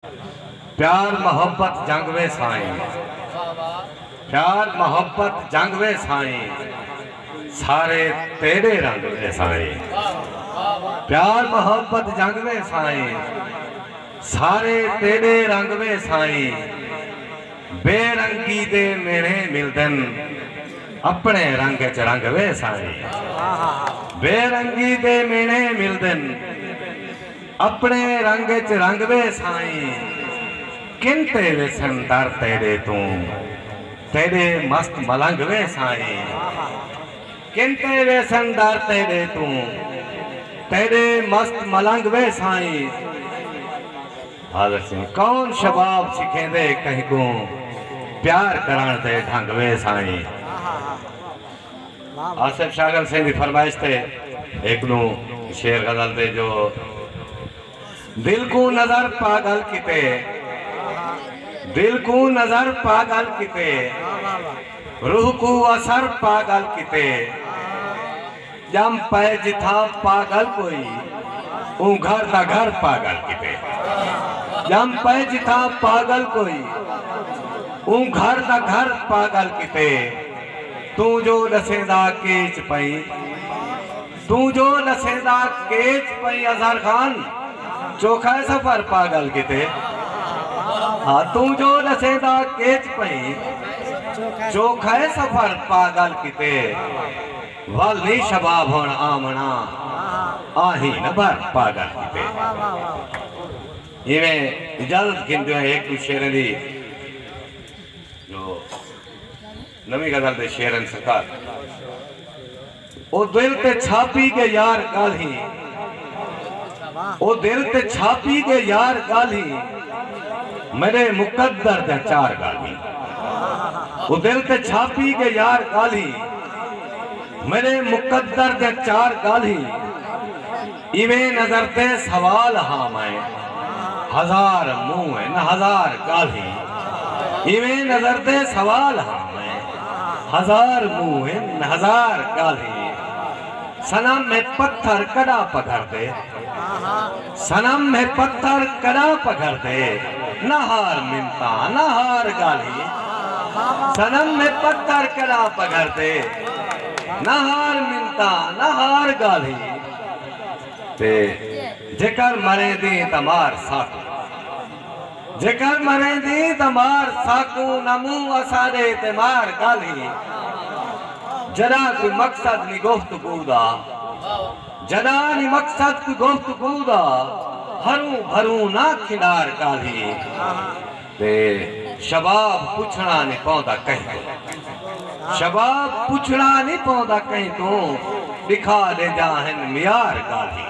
प्यार मोहब्बत जंग वे साईं, प्यार मोहब्बत जंग वे साईं, सारे तेरे रंग वे साईं। प्यार मोहब्बत जंग वे साईं, सारे तेरे रंग वे साईं। बेरंगी दे मेरे मिलदन, अपने रंग च रंग वे साईं। बेरंगी दे मेरे मिलदन, अपने रंग च रंग वे साईं। किनते वेसन दर तेरे तू, तेरे मस्त मलंग वे साईं। किनते वेसन दर तेरे तू, तेरे मस्त मलंग वे साईं। हाज़र सिंह कौन शबाब सिखेंदे कहीं को, प्यार करण दे ढंग वे साईं। आसिफ शागल सिंह की फरमाइश थे एक नू शेर गजल दे जो दिल को नजर पागल किते, दिल को नजर पागल किते, रूह को असर पागल किते। जम पै जिथा पागल कोई, ऊ घर दा घर पागल किते। जम पै जिथा पागल कोई, ऊ घर दा घर पागल किते। तू जो नसेदा केच पई, तू जो नसेदा केच पई अजहर खान, चोखा सफर पागल किते। हाँ तू जो नसेदा केच पई, चोखा सफर पागल किते। वल नहीं शबाब होन आमना, आही न भर पागल किते। इवें इजाजत गिनते हैं एक शेर दी जो नवी गजल दे शेरन सरकार। ओ दिल ते छापी के यार गाली, ओ दिल ते छापी के यार गाली, मेरे मुकद्दर दे चार गाली। ओ दिल ते छापी के यार गाली, मेरे मुकद्दर दे चार गाली। इवें नजर ते सवाल हाँ मैं, हजार मुंह है न हजार गाली। इवें नजर ते सवाल हाँ मैं, हजार मुंह है न हजार गाली। सनम में पत्थर कड़ा पकड़ दे, सनम में पत्थर कड़ा पकड़ दे, नहार मिलता नहार गाली। सनम में पत्थर कड़ा पकड़ दे, नहार मिलता नहार गाली। ते जेकर मरे दी तमार साकू, जेकर मरे दी तमार साकू, नमू असारे तमार गाली। जरा कोई मकसद नी गुफ्तगू दा, जरा नी मकसद कोई गुफ्तगू दा, हरू भरू ना खिलार गाली। ते शबाब पुछना नहीं पौंदा कहीं तो, शबाब पुछना नहीं पौंदा कहीं तो, दिखा दे जाहन मियार गाली।